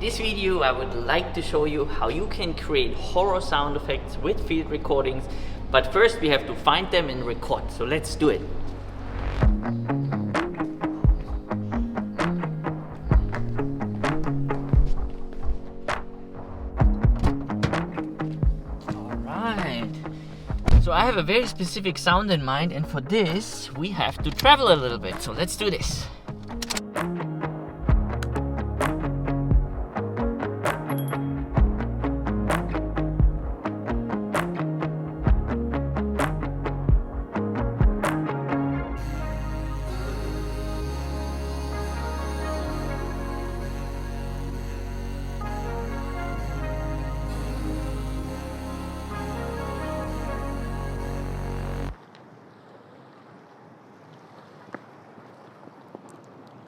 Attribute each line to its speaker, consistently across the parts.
Speaker 1: this video I would like to show you how you can create horror sound effects with field recordings, but first we have to find them and record, so let's do it. Alright, so I have a very specific sound in mind, and for this we have to travel a little bit, so let's do this.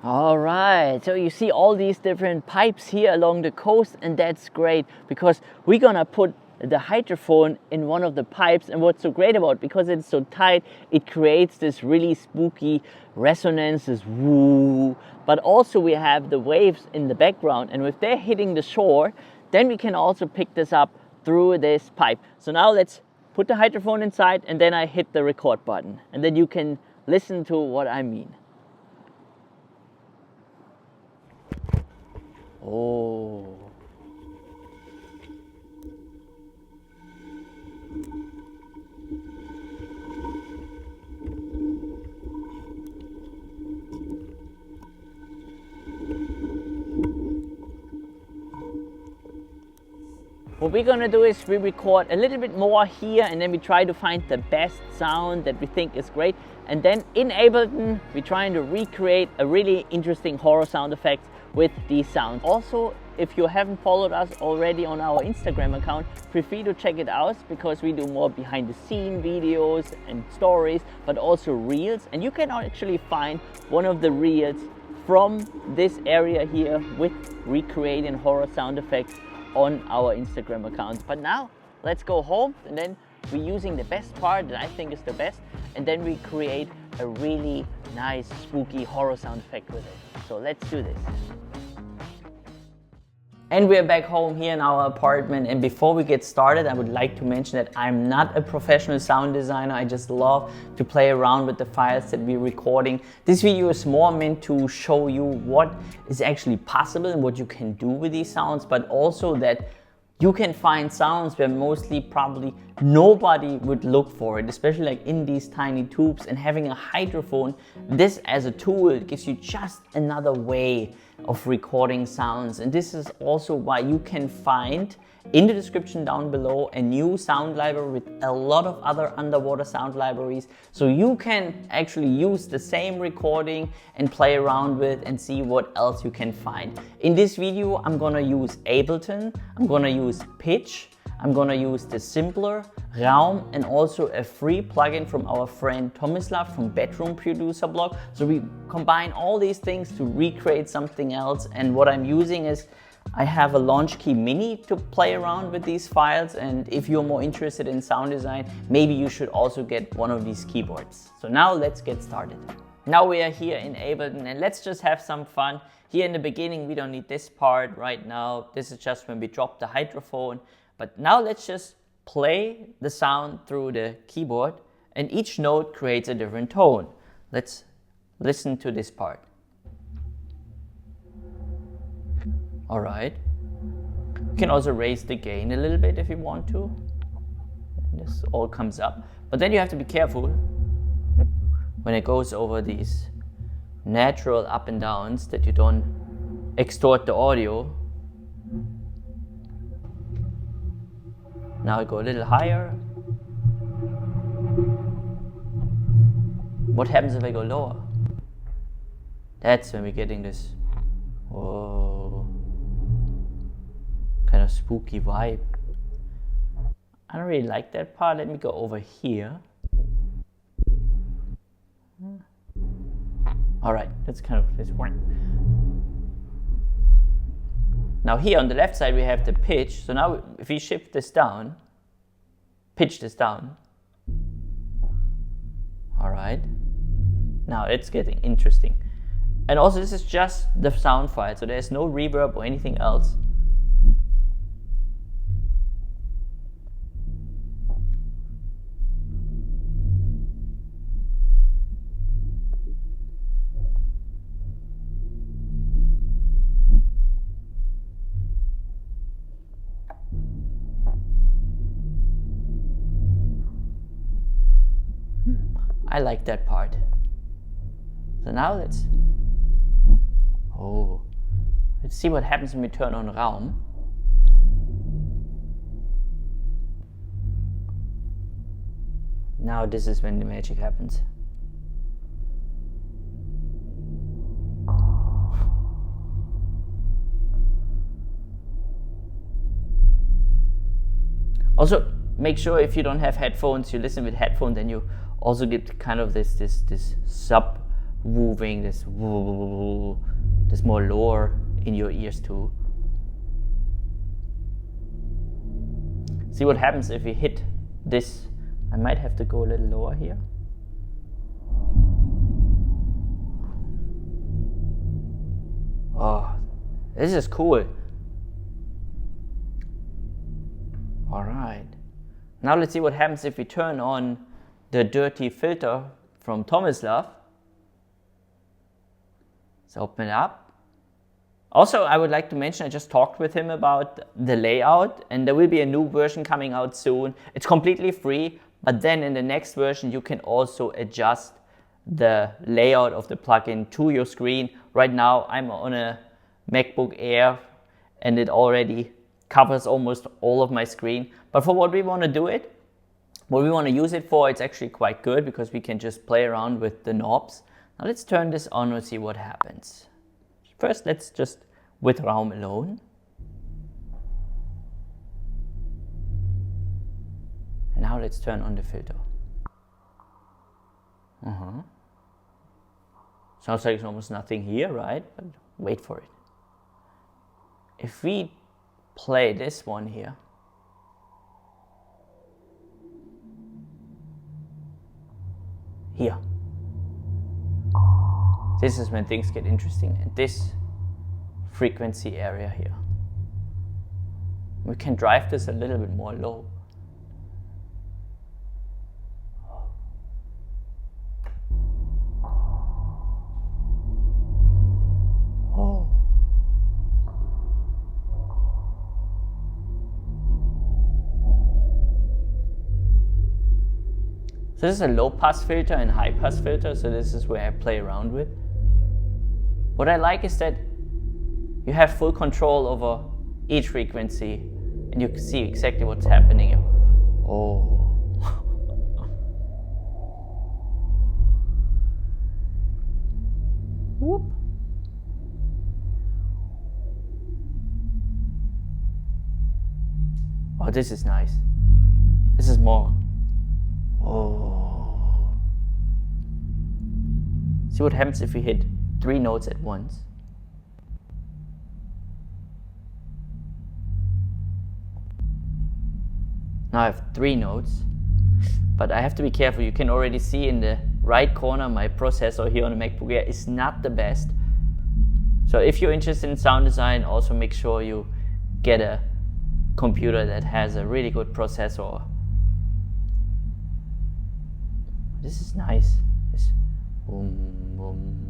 Speaker 1: Alright, so you see all these different pipes here along the coast, and that's great because we're gonna put the hydrophone in one of the pipes, and what's so great about it, because it's so tight, it creates this really spooky resonance, this woo, but also we have the waves in the background, and if they're hitting the shore, then we can also pick this up through this pipe. So now let's put the hydrophone inside, and then I hit the record button, and then you can listen to what I mean. Oh. What we're gonna do is we record a little bit more here, and then we try to find the best sound that we think is great. And then in Ableton, we're trying to recreate a really interesting horror sound effect with these sounds. Also, if you haven't followed us already on our Instagram account, feel free to check it out because we do more behind the scene videos and stories, but also reels. And you can actually find one of the reels from this area here with recreating horror sound effects on our Instagram account. But now let's go home, and then we're using the best part that I think is the best, and then we create a really nice spooky horror sound effect with it. So let's do this. And we're back home here in our apartment, and before we get started, I would like to mention that I'm not a professional sound designer. I just love to play around with the files that we're recording. This video is more meant to show you what is actually possible and what you can do with these sounds, but also that you can find sounds where mostly probably nobody would look for it, especially like in these tiny tubes. And having a hydrophone, this as a tool, it gives you just another way of recording sounds. And this is also why you can find in the description down below a new sound library with a lot of other underwater sound libraries, so you can actually use the same recording and play around with and see what else you can find. In this video I'm gonna use Ableton, I'm gonna use Pitch, I'm gonna use the Simpler, Raum, and also a free plugin from our friend Tomislav from Bedroom Producer blog. So we combine all these things to recreate something else, and what I'm using is I have a Launch Key Mini to play around with these files, and if you're more interested in sound design, maybe you should also get one of these keyboards. So now let's get started. Now we are here in Ableton, and let's just have some fun. Here in the beginning we don't need this part right now. This is just when we drop the hydrophone. But now let's just play the sound through the keyboard, and each note creates a different tone. Let's listen to this part. Alright. You can also raise the gain a little bit if you want to. This all comes up. But then you have to be careful when it goes over these natural up and downs that you don't extort the audio. Now I go a little higher. What happens if I go lower? That's when we're getting this kind of spooky vibe. I don't really like that part. Let me go over here. Alright, that's kind of this one. Now here on the left side we have the pitch. So now if we shift this down, pitch this down. Alright. Now it's getting interesting. And also this is just the sound file, so there's no reverb or anything else. I like that part. So now let's see what happens when we turn on Raum. Now this is when the magic happens. Also, make sure if you don't have headphones, you listen with headphones, then you also get kind of this subwoofing, this more lower in your ears too. See what happens if we hit this. I might have to go a little lower here. Oh, this is cool. All right. Now let's see what happens if we turn on the dirty filter from Tomislav. Let's open it up. Also, I would like to mention, I just talked with him about the layout, and there will be a new version coming out soon. It's completely free, but then in the next version you can also adjust the layout of the plugin to your screen. Right now I'm on a MacBook Air and it already covers almost all of my screen. But for what we want to do it, what we want to use it for, it's actually quite good because we can just play around with the knobs. Now let's turn this on and see what happens. First, let's just with Raum alone. And now let's turn on the filter. Sounds like there's almost nothing here, right? But wait for it. If we play this one here, this is when things get interesting, and this frequency area here. We can drive this a little bit more low. So this is a low pass filter and high pass filter, so this is where I play around with. What I like is that you have full control over each frequency and you can see exactly what's happening. Oh. Whoop. Oh, this is nice. This is more. Oh. See what happens if we hit 3 notes at once. Now I have 3 notes, but I have to be careful. You can already see in the right corner my processor here on the MacBook Air is not the best. So if you're interested in sound design, also make sure you get a computer that has a really good processor. This is nice. This boom, boom.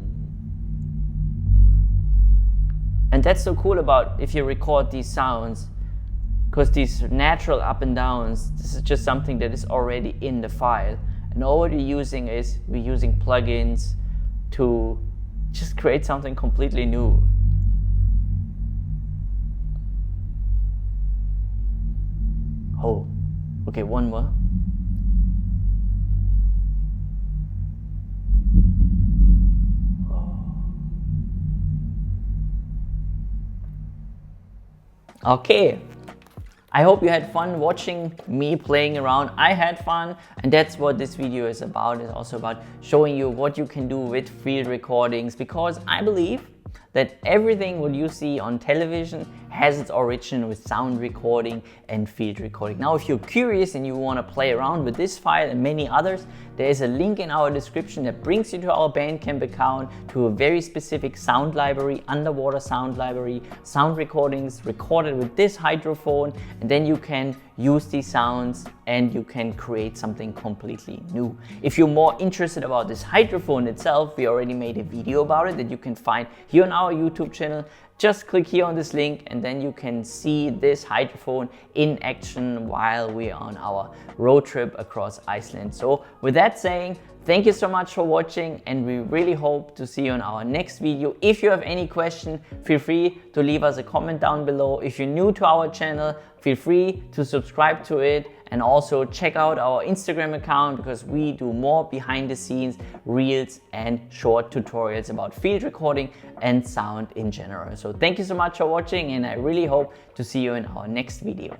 Speaker 1: And that's so cool about if you record these sounds, because these natural up and downs, this is just something that is already in the file. And all we're using is, we're using plugins to just create something completely new. Oh, okay, one more. Okay, I hope you had fun watching me playing around. I had fun, and that's what this video is about. It's also about showing you what you can do with field recordings, because I believe that everything what you see on television has its origin with sound recording and field recording. Now, if you're curious and you want to play around with this file and many others, there is a link in our description that brings you to our Bandcamp account, to a very specific sound library, underwater sound library, sound recordings recorded with this hydrophone, and then you can use these sounds and you can create something completely new. If you're more interested about this hydrophone itself, we already made a video about it that you can find here on our our YouTube channel, just click here on this link and then you can see this hydrophone in action while we are on our road trip across Iceland. So with that saying, thank you so much for watching and we really hope to see you in our next video. If you have any question, feel free to leave us a comment down below. If you're new to our channel, feel free to subscribe to it and also check out our Instagram account because we do more behind the scenes reels and short tutorials about field recording and sound in general. So thank you so much for watching and I really hope to see you in our next video.